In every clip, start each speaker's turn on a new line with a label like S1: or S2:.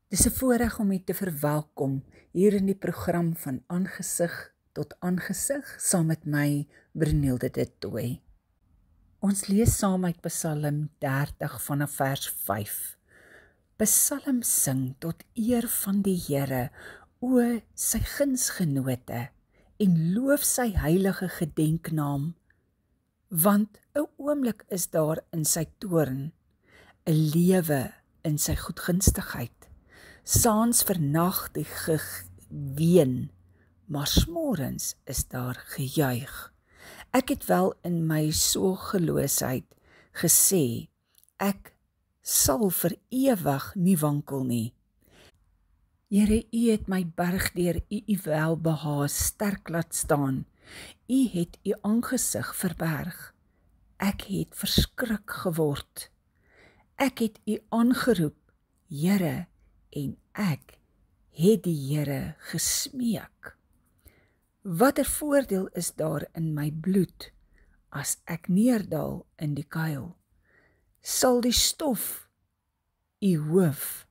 S1: Dis 'n voorreg om u te verwelkom hier in die program van Aangesig tot Aangesig saam met my, Brunilde de Tooy. Ons lees saam uit Psalm 30 vanaf vers 5. Psalm sing tot eer van die Here, o sy gunsgenote, en loof sy heilige gedenknaam. Want 'n oomblik is daar in sy toorn, 'n lewe in sy goedgunstigheid. Saans vernag die geween, maar smorens is daar gejuig. Ek het wel in my sorgeloosheid gesê, ek sal vir ewig nie wankel nie. Here, u het my berg deur u welbehae sterk laat staan. U het u aangesig verberg. Ek het verskrik geword. Ek het u aangeroep, Here, en ek het die Here gesmeek. Watter voordeel is daar in my bloed, as ek neerdal in die kuil? Sal die stof u hoof,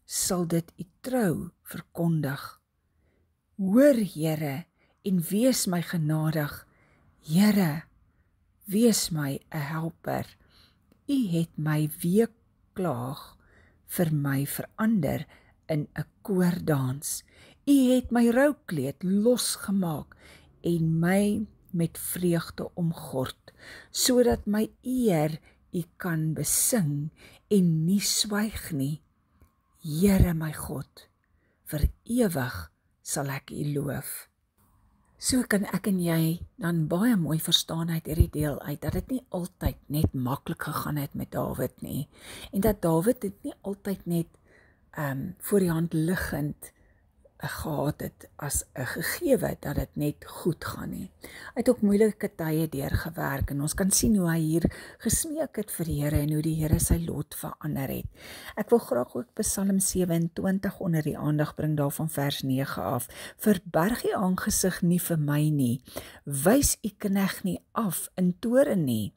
S1: sal dit u trou verkondig. Hoor, Here, en wees my genadig. Here, wees my 'n helper. U het my weeklaag vir my verander in 'n koordans. U het my roukleed losgemaak en my met vreugde omgord, sodat my eer u kan besing en nie swyg nie. Here my God, vir ewig sal ek u loof. So kan ek en jy dan baie mooi verstaan uit hierdie deel uit, dat dit nie altyd net maklik gegaan het met Dawid nie, en dat Dawid dit nie altyd net voor die hand liggend gehad het as 'n gegewe dat dit net goed gaan nie. Hy het ook moeilike tye deurgewerk en ons kan sien hoe hy hier gesmeek het vir die Here en hoe die Here sy lot verander het. Ek wil graag ook Psalm 27 onder die aandag bring daarvan vers 9 af. Verberg u aangesig nie vir my nie, wys u knegt nie af in toorn nie.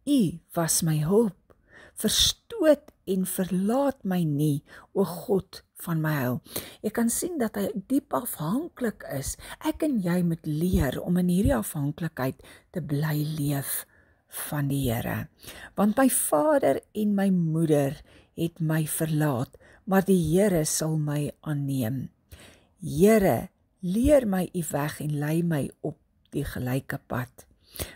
S1: U was my hulp, verstoot en verlaat my nie, o God van my heil. Jy kan sien dat hy diep afhanklik is. Ek en jy moet leer om in hierdie afhanklikheid te bly leef van die Here. Want my vader en my moeder het my verlaat, maar die Here sal my aanneem. Here, leer my u weg en lei my op die gelyke pad.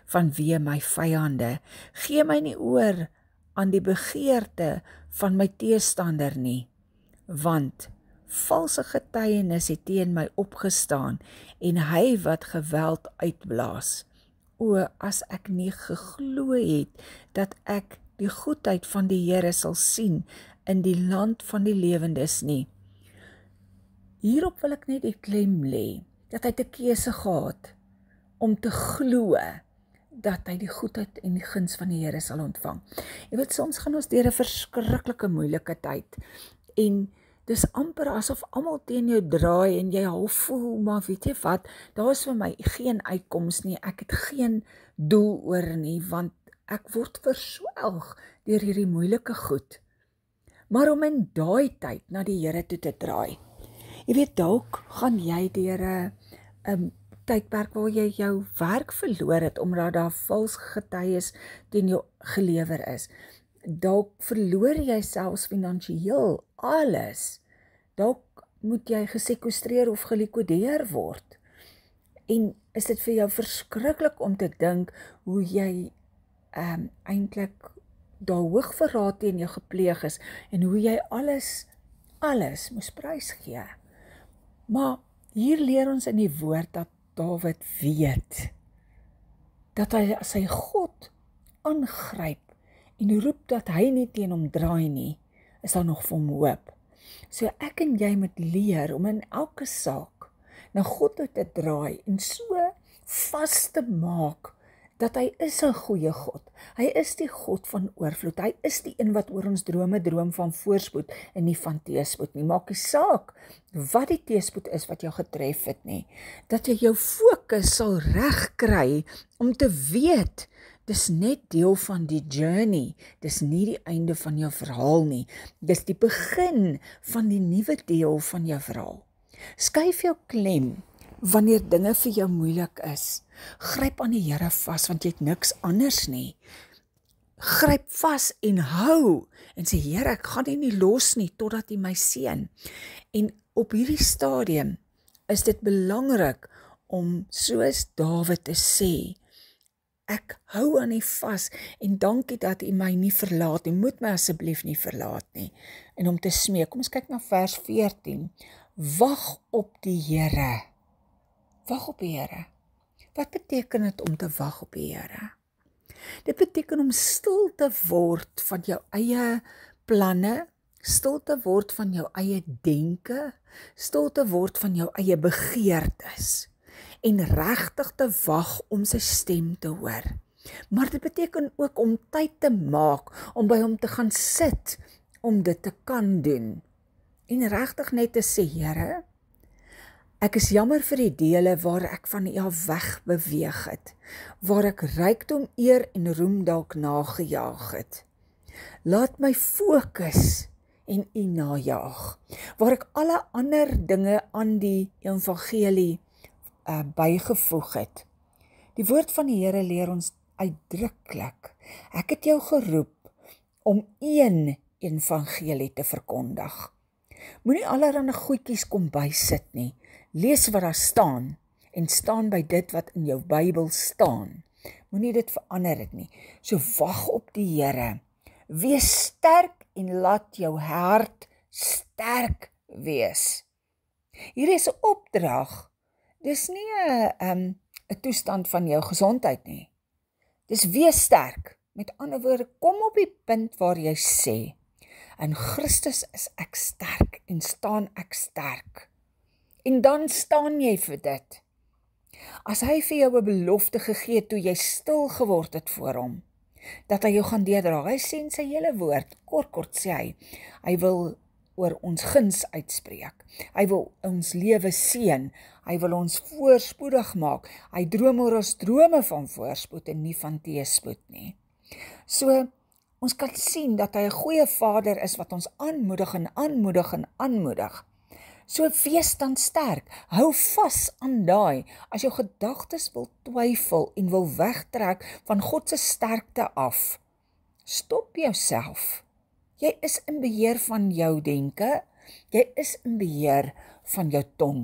S1: Vanweë my vyande, gee my nie oor aan die begeerte van my teestander nie, want valse getuienis het teen my opgestaan en hy wat geweld uitblaas. O, as ek nie geglo het dat ek die goedheid van die Here sal sien in die land van die lewendes nie. Hierop wil ek net die klem lê, dat hy 'n keuse gehad om te glo dat hy die goedheid en die guns van die Here sal ontvang. Jy weet, soms gaan ons deur 'n verskriklike moeilike tyd en dis amper asof almal teen jou draai en jy half voel, maar weet jy wat, daar is vir my geen uitkoms nie, ek het geen doel oor nie, want ek word verswelg deur hierdie moeilike goed. Maar om in daai tyd na die Here toe te draai. Jy weet, dalk gaan jy deur 'n tydperk waar jy jou werk verloor het, omdat daar vals getuies teen jou gelewer is. Dalk verloor jy selfs finansiëel alles. Dalk moet jy gesekwestreer of gelikodeer word. En is dit vir jou verskriklik om te dink hoe jy eintlik daar hoogverraad teen jou gepleeg is en hoe jy alles moes prysgee. Maar hier leer ons in die woord dat Dawid weet dat hy sy God aangryp en roep dat hy nie teen hom draai nie, is daar nog vir hom hoop. So ek en jy moet leer om in elke saak na God toe te draai en so vas te maak dat hy is 'n goeie God. Hy is die God van oorvloed. Hy is die een wat oor ons drome droom van voorspoed en nie van teëspoed nie. Maak nie saak wat die teëspoed is wat jou getref het nie. Dat jy jou fokus sal reg kry om te weet Dis net deel van die journey, dis nie die einde van jou verhaal nie. Dis die begin van die nuwe deel van jou verhaal. Skuif jou klem wanneer dinge vir jou moeilik is. Gryp aan die Here vas, want jy het niks anders nie. Gryp vas en hou, en sê, Here, ek gaan nie los nie, totdat U my seën. En op hierdie stadium is dit belangrik om soos Dawid te sê, ek hou aan U vas, en dankie dat U my nie verlaat nie, moet my asseblief nie verlaat nie. En om te smeek, kom ons kyk na vers 14, wag op die Here. Wag op die Here. Wat beteken dit om te wag op die Here? Dit beteken om stil te word van jou eie planne, stil te word van jou eie denke, stil te word van jou eie begeertes en regtig te wag om sy stem te hoor. Maar dit beteken ook om tyd te maak, om by hom te gaan sit, om dit te kan doen. En regtig net te sê, Here, ek is jammer vir die dele waar ek van U af weg beweeg het, waar ek rykdom, eer en roem dalk nagejaag het. Laat my fokus en U najaag, waar ek alle ander dinge aan die evangelie bygevoeg het. Die woord van die Here leer ons uitdruklik, ek het jou geroep om een evangelie te verkondig. Moenie allerhande goedjies kom bysit nie. Lees wat daar staan en staan by dit wat in jou Bybel staan. Moenie dit verander het nie. So wag op die Here. Wees sterk en laat jou hart sterk wees. Hier is 'n opdrag. Dis nie 'n toestand van jou gesondheid nie. Dis wees sterk. Met ander woorde, kom op die punt waar jy sê, in Christus is ek sterk en staan ek sterk. En dan staan jy vir dit. As hy vir jou 'n belofte gegee het toe jy stil geword het voor hom, dat hy jou gaan deurdra, hy sê in sy hele woord, kort sê hy wil oor ons guns uitspreek. Hy wil ons lewe seën. Hy wil ons voorspoedig maak. Hy droom oor ons drome van voorspoed en nie van teëspoed nie. So, ons kan sien dat hy 'n goeie Vader is wat ons aanmoedig en aanmoedig en aanmoedig. So wees dan sterk, hou vas aan daai, as jou gedagtes wil twyfel en wil wegtrek van God se sterkte af. Stop jouself. Jy is in beheer van jou denke, jy is in beheer van jou tong.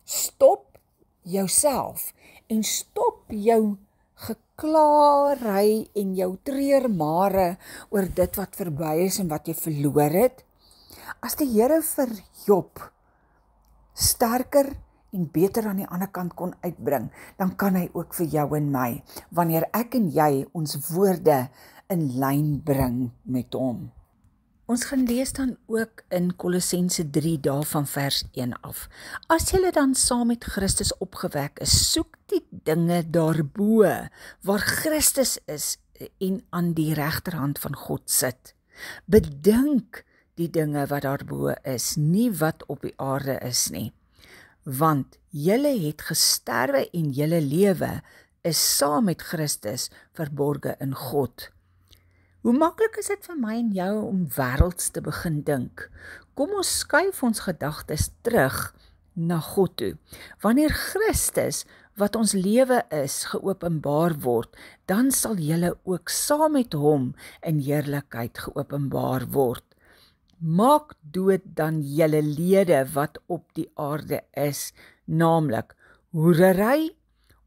S1: Stop jouself en stop jou geklaarry en jou treurmare oor dit wat verby is en wat jy verloor het. As die Here vir Job sterker en beter aan die ander kant kon uitbring, dan kan hy ook vir jou en my, wanneer ek en jy ons woorde in lyn bring met hom. Ons gaan lees dan ook in Kolossense 3 daarvan vers 1 af. As julle dan saam met Christus opgewek is, soek die dinge daarbo, waar Christus is en aan die regterhand van God sit. Bedink die dinge wat daarbo is, nie wat op die aarde is nie. Want julle het gesterwe en julle lewe is saam met Christus verborge in God. Hoe maklik is dit vir my en jou om wêrelds te begin dink? Kom ons skuif ons gedagtes terug na God toe. Wanneer Christus, wat ons lewe is, geopenbaar word, dan sal julle ook saam met hom in heerlikheid geopenbaar word. Maak dood dan julle lede wat op die aarde is, naamlik hoerery,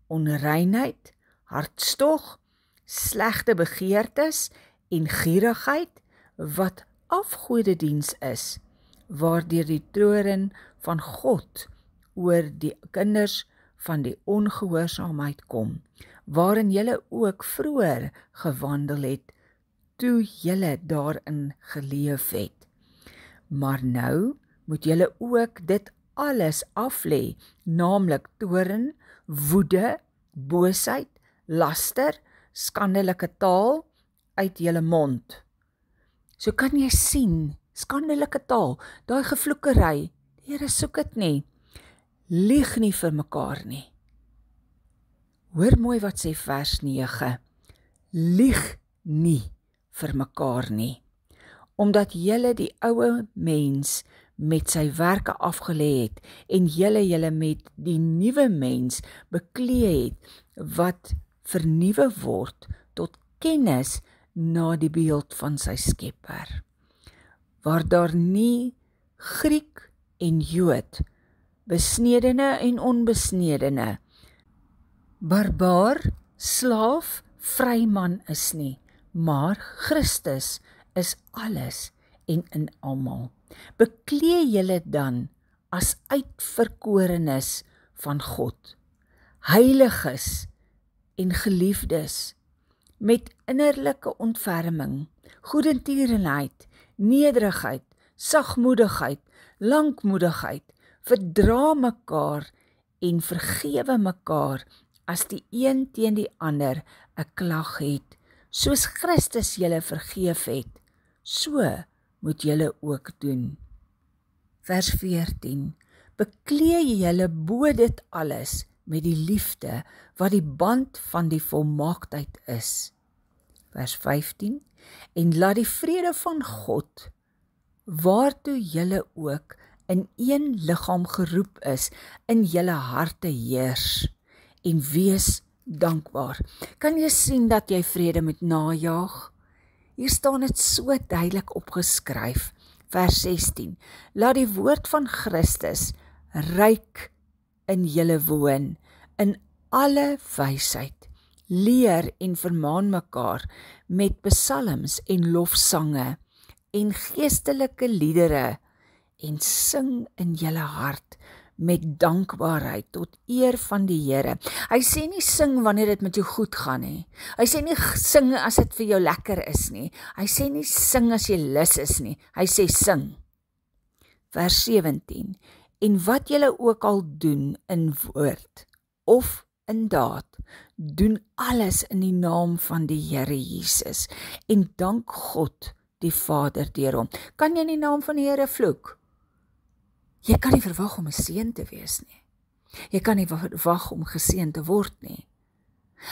S1: onreinheid, hartstog, slegte begeertes en gierigheid, wat afgodediens is, waardeur die toorn van God oor die kinders van die ongehoorsaamheid kom, waarin julle ook vroeër gewandel het, toe julle daarin geleef het. Maar nou moet julle ook dit alles aflê, naamlik toorn, woede, boosheid, laster, skandelike taal uit julle mond. So kan jy sien, skandelike taal, daai gevloekery, die Here soek dit nie. Lieg nie vir mekaar nie. Hoor mooi wat sê vers 9. lieg nie vir mekaar nie, omdat julle die ou mens met sy werke afgelê het en julle met die nuwe mens beklee het, wat vernuwe word tot kennis na die beeld van sy Skepper, waar daar nie Griek en Jood, besnedene en onbesnedene, barbaar, slaaf, vryman is nie, maar Christus is alles en in almal. Beklee julle dan as uitverkorenes van God, heiliges en geliefdes, met innerlike ontferming, goedertierenheid, nederigheid, sagmoedigheid, lankmoedigheid, verdra mekaar en vergewe mekaar as die een teen die ander 'n klag het. Soos Christus julle vergeef het, so moet julle ook doen. Vers 14. Beklee julle bo dit alles met die liefde wat die band van die volmaaktheid is. Vers 15. En laat die vrede van God, waartoe julle ook in een liggaam geroep is, in julle harte heers en wees dankbaar. Kan jy sien dat jy vrede moet najaag? Hier staan dit so duidelik opgeskryf. Vers 16. Laat die woord van Christus ryk in julle woon, in alle wysheid. Leer en vermaan mekaar met psalms en lofsange en geestelike liedere en sing in julle hart met dankbaarheid tot eer van die Here. Hy sê nie sing wanneer dit met jou goed gaan nie. Hy sê nie sing as dit vir jou lekker is nie. Hy sê nie sing as jy lus is nie. Hy sê sing. Vers 17. En wat julle ook al doen in woord of in daad, doen alles in die naam van die Here Jesus en dank God die Vader deur hom. Kan jy in die naam van die Here vloek? Jy kan nie verwag om 'n seun te wees nie. Jy kan nie verwag om geseën te word nie.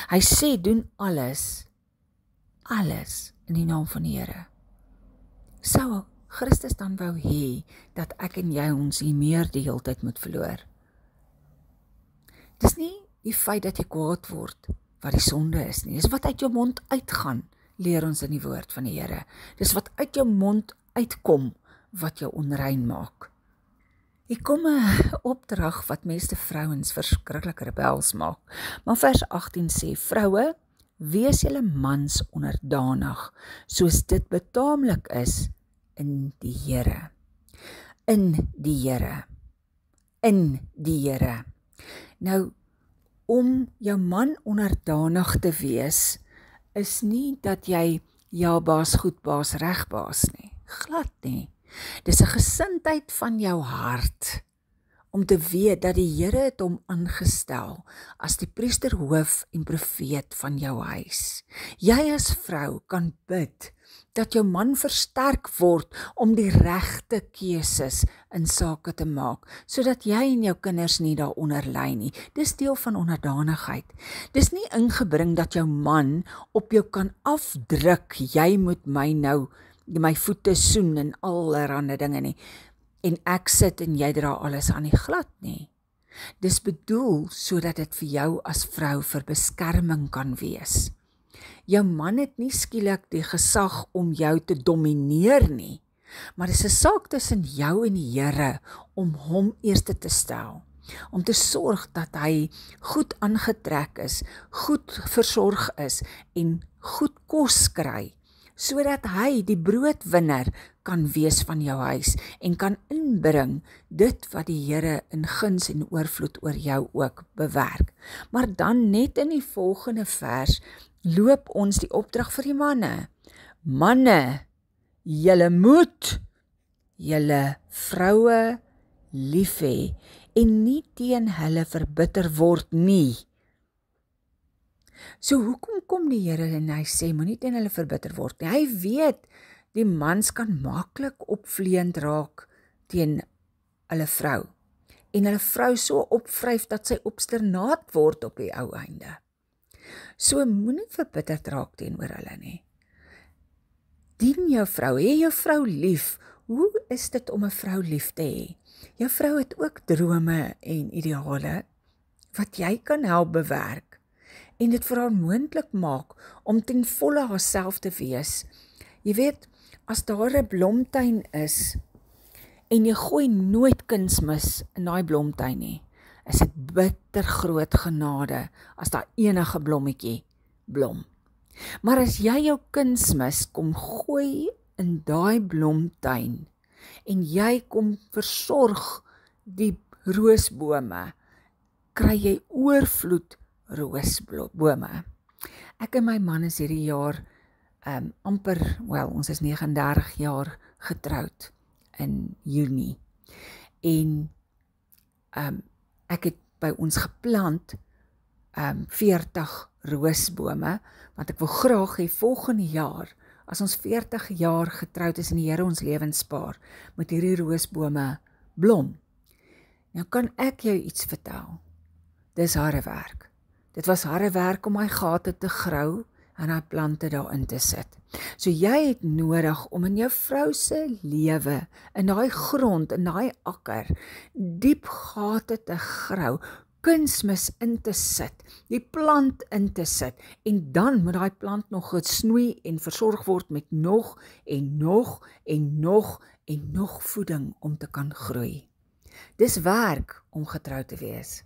S1: Hy sê doen alles in die naam van die Here. Sou Christus dan wou hê dat ek en jy ons hier meer die hele tyd moet verloor? Dis nie die feit dat jy kwaad word wat die sonde is nie. Dis wat uit jou mond uitgaan, leer ons in die woord van die Here. Dis wat uit jou mond uitkom wat jou onrein maak. Hier kom 'n opdrag wat meeste vrouens verskriklik rebels maak. Maar vers 18 sê, vroue, wees julle mans onderdanig, soos dit betaamlik is in die Here. In die Here. In die Here. Nou, om jou man onderdanig te wees, is nie dat jy ja baas, goed baas, reg baas nie. Glad nie. Dis 'n gesindheid van jou hart, om te weet dat die Here het hom aangestel as die priester, hoof en profeet van jou huis. Jy as vrou kan bid dat jou man versterk word om die regte keuses in sake te maak, sodat jy en jou kinders nie daaronder ly nie. Dis deel van onderdanigheid. Dis nie ingebring dat jou man op jou kan afdruk, jy moet my voete soen en allerhande dinge nie. En ek sit en jy dra alles aan die glad nie. Dis bedoel sodat dit vir jou as vrou vir beskerming kan wees. Jou man het nie skielik die gesag om jou te domineer nie, maar dis 'n saak tussen jou en die Here om hom eerste te stel, om te sorg dat hy goed aangetrek is, goed versorg is en goed kos kry, sodat hy die broodwinner kan wees van jou huis en kan inbring dit wat die Here in guns en oorvloed oor jou ook bewerk. Maar dan net in die volgende vers loop ons die opdrag vir die manne. Manne, julle moet julle vroue lief hê en nie teen hulle verbitter word nie. So hoekom kom die Here en hy sê, moenie teen hulle verbitter word nie? Hy weet, die mans kan maklik opvleend raak teen hulle vrou. En hulle vrou so opvryf dat sy obstinaat word op die ou einde. So moenie verbitterd raak teenoor hulle nie. Dien jou vrou, hê jou vrou lief. Hoe is dit om 'n vrou lief te hê? Jou vrou het ook drome en ideale wat jy kan help bewerk en dit vir haar moontlik maak om ten volle haarself te wees. Jy weet, as daar 'n blomtuin is en jy gooi nooit kunsmis in daai blomtuin nie, is dit bitter groot genade as daar enige blommetjie blom. Maar as jy jou kunsmis kom gooi in daai blomtuin en jy kom versorg die roosbome, kry jy oorvloed roosbome. Ek en my man is hierdie jaar ons is 39 jaar getroud in Junie. En ek het by ons geplant 40 roosbome, want ek wil graag hê volgende jaar, as ons 40 jaar getroud is en die Here ons lewens spaar, moet hierdie roosbome blom. Nou kan ek jou iets vertel. Dis harde werk. Dit was harde werk om my gate te grou en hy plante daarin te sit. So jy het nodig om in jou vrou se lewe, in daai grond, in daai akker, diep gate te grou, kunsmis in te sit, die plant in te sit, en dan moet daai plant nog gesnoei en versorg word met nog en nog en nog en nog voeding om te kan groei. Dis werk om getrou te wees.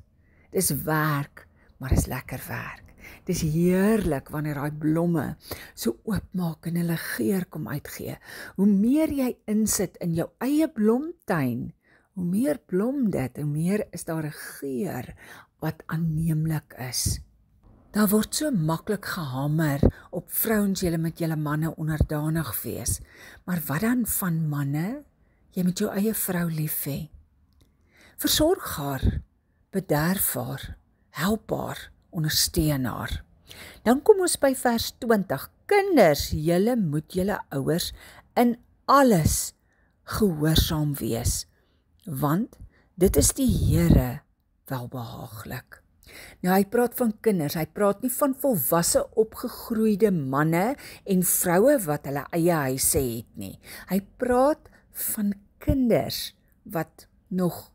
S1: Dis werk, maar is lekker werk. Dis heerlik wanneer daai blomme so oopmaak en hulle geur kom uitgee. Hoe meer jy insit in jou eie blomtuin, hoe meer blom dit, hoe meer is daar 'n geur wat aanneemlik is. Daar word so maklik gehamer op vrouens, julle met julle manne onderdanig wees. Maar wat dan van manne? Jy moet jou eie vrou lief hê. Versorg haar, bederf haar, help haar, ondersteun haar. Dan kom ons by vers 20. Kinders, julle moet julle ouers in alles gehoorsaam wees, want dit is die Here welbehaaglik. Nou hy praat van kinders, hy praat nie van volwasse opgegroeide manne en vroue wat hulle eie huise het nie. Hy praat van kinders wat nog,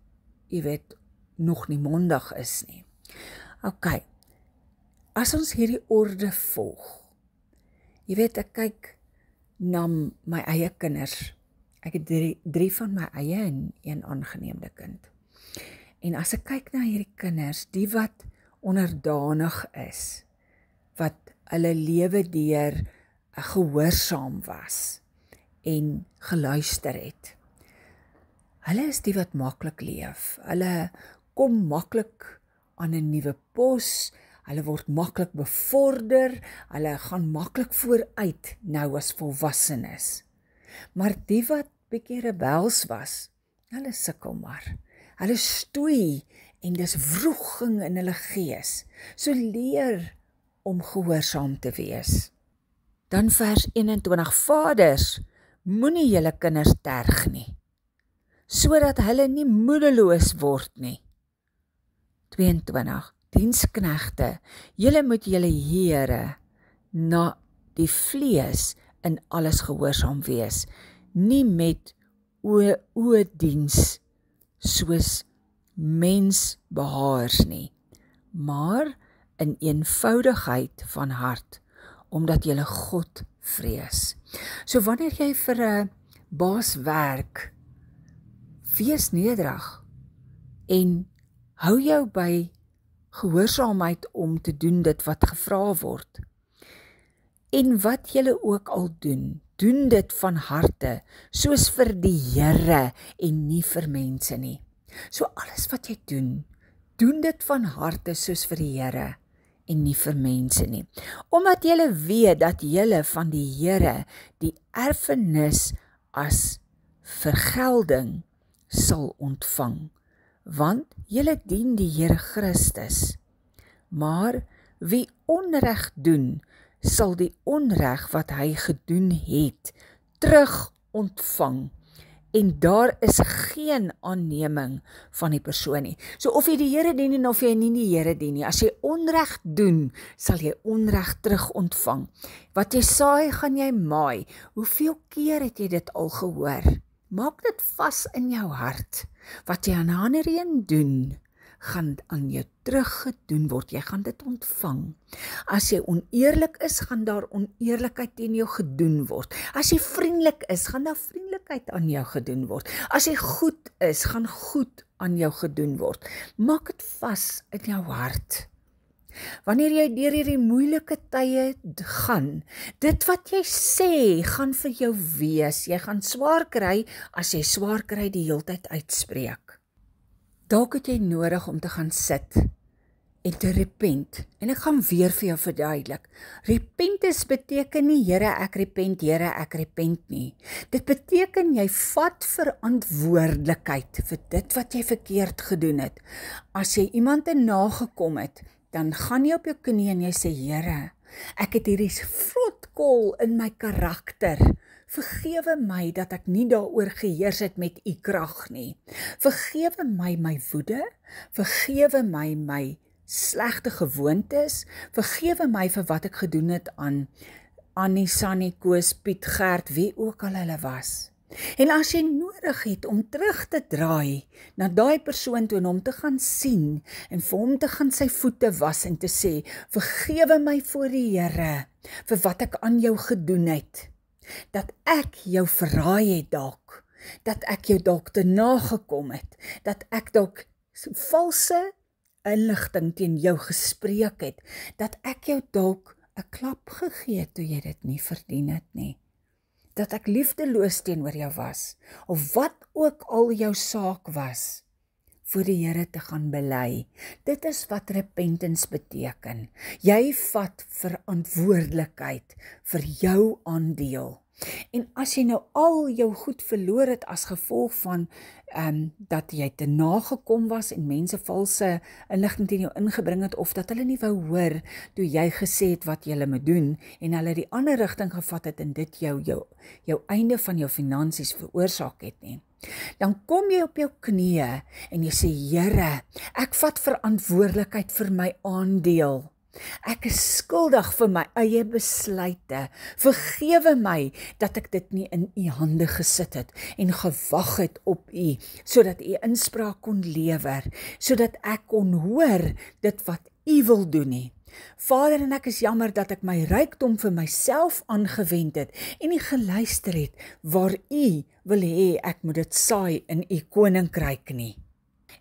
S1: jy weet, nog nie mondig is nie. OK, as ons hierdie orde volg, jy weet, ek kyk na my eie kinders, ek het drie van my eie en een aangeneemde kind. En as ek kyk na hierdie kinders, die wat onderdanig is, wat hulle lewe deur gehoorsaam was en geluister het, hulle is die wat maklik leef. Hulle kom maklik aan 'n nuwe pos, hulle word maklik bevorder, hulle gaan maklik vooruit nou as volwassenes. Maar die wat bietjie rebels was, hulle sukkel maar. Hulle stoei en dis wroging in hulle gees. So leer om gehoorsaam te wees. Dan vers 21, Vaders, moenie julle kinders terg nie, sodat hulle nie moedeloos word nie. 22, Diensknegte, julle moet julle Here na die vlees in alles gehoorsaam wees, nie met oediens soos mensbehaers nie, maar in eenvoudigheid van hart, omdat julle God vrees. So wanneer jy vir 'n baas werk, wees nederig en hou jou by gehoorsaamheid om te doen dit wat gevra word. En wat julle ook al doen, doen dit van harte, soos vir die Here en nie vir mense nie. So alles wat jy doen, doen dit van harte soos vir die Here en nie vir mense nie. Omdat julle weet dat julle van die Here die erfenis as vergelding sal ontvang, want julle dien die Here Christus. Maar wie onreg doen, sal die onreg wat hy gedoen het, terug ontvang en daar is geen aanneming van die persoon nie. So of jy die Here dien en of jy nie die Here dien nie, as jy onreg doen, sal jy onreg terug ontvang. Wat jy saai, gaan jy maai. Hoeveel keer het jy dit al gehoor? Maak dit vas in jou hart. Wat jy aan ander een doen, gaan aan jou teruggedoen word. Jy gaan dit ontvang. As jy oneerlik is, gaan daar oneerlikheid teen jou gedoen word. As jy vriendelik is, gaan daar vriendelikheid aan jou gedoen word. As jy goed is, gaan goed aan jou gedoen word. Maak dit vas in jou hart. Wanneer jy deur hierdie moeilike tye gaan, dit wat jy sê, gaan vir jou wees. Jy gaan swaar kry as jy swaar kry die heeltyd uitspreek. Dalk het jy nodig om te gaan sit en te repent. En ek gaan weer vir jou verduidelik. Repentance beteken nie, Here, ek repent nie. Dit beteken jy vat verantwoordelikheid vir dit wat jy verkeerd gedoen het. As jy iemand te nagekom het, dan gaan jy op jou knie en jy sê, Here, ek het hierdie vrotkol in my karakter. Vergewe my dat ek nie daaroor geheers het met u krag nie. Vergewe my my woede, vergewe my my slegte gewoontes, vergewe my vir wat ek gedoen het aan Annie, Sannie, Koos, Piet, Gert, wie ook al hulle was. En as jy nodig het om terug te draai na daai persoon toe en hom te gaan sien en vir hom te gaan sy voete was en te sê, vergewe my voor die Here vir wat ek aan jou gedoen het. Dat ek jou verraai het dalk, dat ek jou dalk te nagekom het, dat ek dalk valse inligting teen jou gespreek het, dat ek jou dalk 'n klap gegee het toe jy dit nie verdien het nie, dat ek liefdeloos teenoor jou was, of wat ook al jou saak was, voor die Here te gaan bely. Dit is wat repentance beteken. Jy vat verantwoordelikheid vir jou aandeel. En as jy nou al jou goed verloor het as gevolg van dat jy te nagekom was en mense valse inligting teen jou ingebring het, of dat hulle nie wou hoor toe jy gesê het wat jy moet doen en hulle die ander rigting gevat het en dit jou einde van jou finansies veroorsaak het nie. Dan kom jy op jou knieë en jy sê, Here, ek vat verantwoordelikheid vir my aandeel. Ek is skuldig vir my eie besluite. Vergewe my dat ek dit nie in u hande gesit het en gewag het op u, sodat u inspraak kon lewer, sodat ek kon hoor dit wat u wil doen nie. Vader, en ek is jammer dat ek my rykdom vir myself aangewend het en nie geluister het waar u wil hê ek moet dit saai in u koninkryk nie.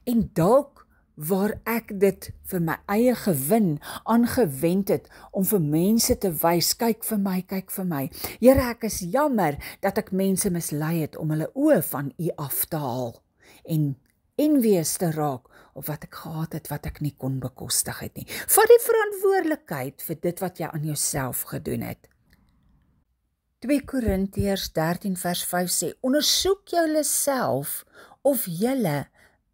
S1: En dalk waar ek dit vir my eie gewin aangewend het om vir mense te wys, kyk vir my. Here, ek is jammer dat ek mense mislei het om hulle oë van u af te haal en envious te raak of wat ek gehad het wat ek nie kon bekostig het nie. Vat die verantwoordelikheid vir dit wat jy aan jouself gedoen het. 2 Korintiërs 13 vers 5 sê, ondersoek julleself of julle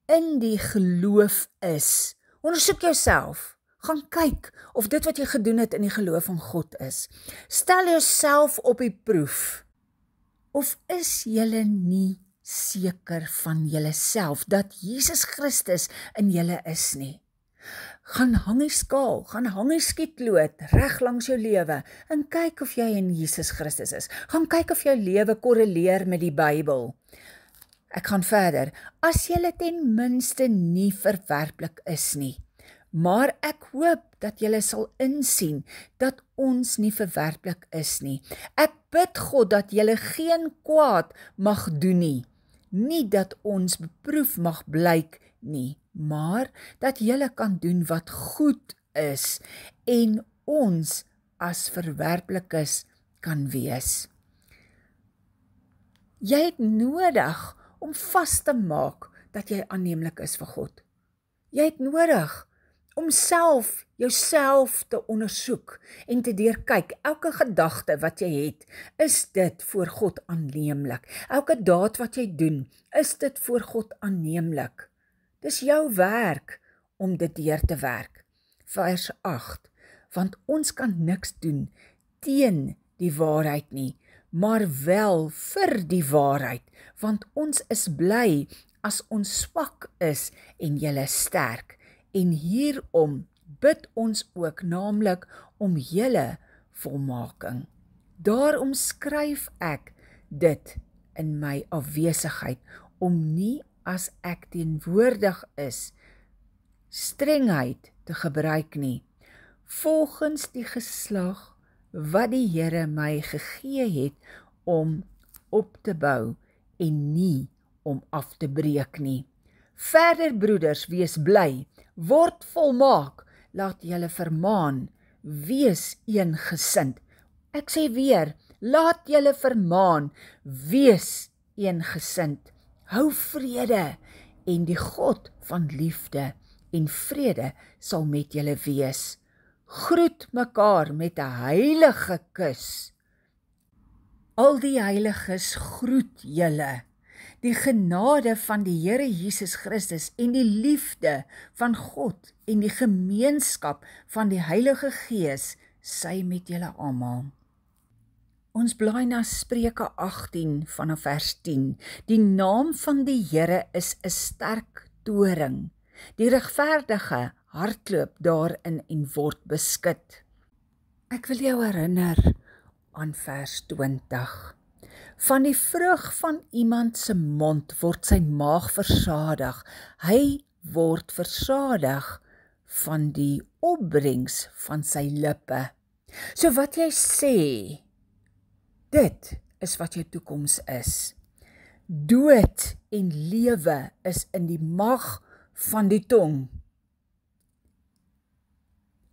S1: in die geloof is. Ondersoek jouself. Gaan kyk of dit wat jy gedoen het in die geloof van God is. Stel jouself op die proef. Of is julle nie seker van julleself dat Jesus Christus in julle is nie? Gaan hang die skaal, gaan hang die skietlood reg langs jou lewe en kyk of jy in Jesus Christus is. Gaan kyk of jou lewe korreleer met die Bybel. Ek gaan verder, as julle ten minste nie verwerplik is nie, maar ek hoop dat julle sal insien dat ons nie verwerplik is nie. Ek bid God dat julle geen kwaad mag doen nie dat ons beproef mag blyk nie, maar dat julle kan doen wat goed is en ons as verwerplikes kan wees. Jy het nodig om vas te maak dat jy aanneemlik is vir God. Jy het nodig om jouself te ondersoek en te deurkyk. Elke gedagte wat jy het, is dit voor God aanneemlik. Elke daad wat jy doen, is dit voor God aanneemlik. Dis jou werk om dit deur te werk. Vers 8, want ons kan niks doen teen die waarheid nie, maar wel vir die waarheid, want ons is bly as ons swak is en julle sterk. En hierom bid ons ook, naamlik om julle volmaking. Daarom skryf ek dit in my afwesigheid, om nie as ek teenwoordig is, strengheid te gebruik nie, volgens die geslag wat die Here my gegee het om op te bou en nie om af te breek nie. Verder broeders, wees bly, word volmaak, laat julle vermaan, wees eengesind. Ek sê weer, laat julle vermaan, wees eengesind. Hou vrede en die God van liefde en vrede sal met julle wees. Groet mekaar met 'n heilige kus. Al die heiliges groet julle. Die genade van die Here Jesus Christus en die liefde van God en die gemeenskap van die Heilige Gees sy met julle almal. Ons blaai na Spreuke 18 vanaf vers 10. Die naam van die Here is 'n sterk toring. Die regverdige hardloop daarin en word beskud. Ek wil jou herinner aan vers 20. Van die vrug van iemand se mond word sy maag versadig. Hy word versadig van die opbrengs van sy lippe. So wat jy sê, dit is wat jou toekoms is. Dood en lewe is in die mag van die tong.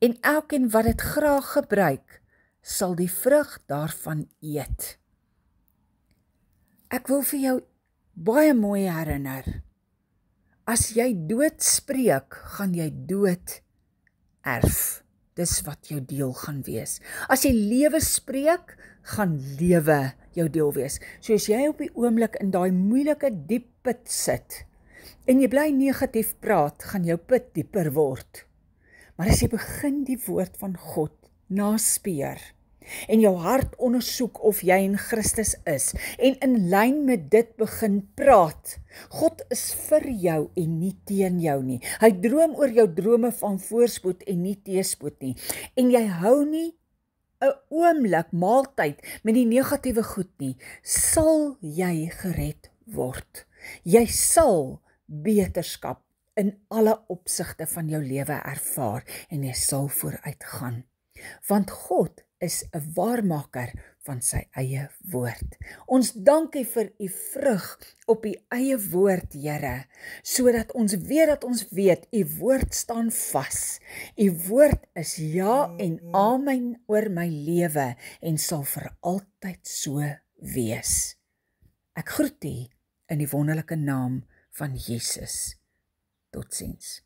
S1: En elkeen wat dit graag gebruik, sal die vrug daarvan eet. Ek wil vir jou baie mooi herinner. As jy dood spreek, gaan jy dood erf. Dis wat jou deel gaan wees. As jy lewe spreek, gaan lewe jou deel wees. So as jy op die oomblik in daai moeilike diep put sit, en jy bly negatief praat, gaan jou put dieper word. Maar as jy begin die woord van God naspeur, en jou hart ondersoek of jy in Christus is, en in lyn met dit begin praat, God is vir jou en nie teen jou nie. Hy droom oor jou drome van voorspoed en nie teëspoed nie. En jy hou nie 'n oomblik maaltyd met die negatiewe goed nie, sal jy gered word. Jy sal beterskap in alle opsigte van jou lewe ervaar en jy sal vooruit gaan. Want God is 'n waarmaker van sy eie woord. Ons dankie vir u vrug op u eie woord, Here, sodat ons weet u woord staan vas. U woord is ja en amen oor my lewe en sal vir altyd so wees. Ek groet u in die wonderlike naam van Jesus. Totsiens.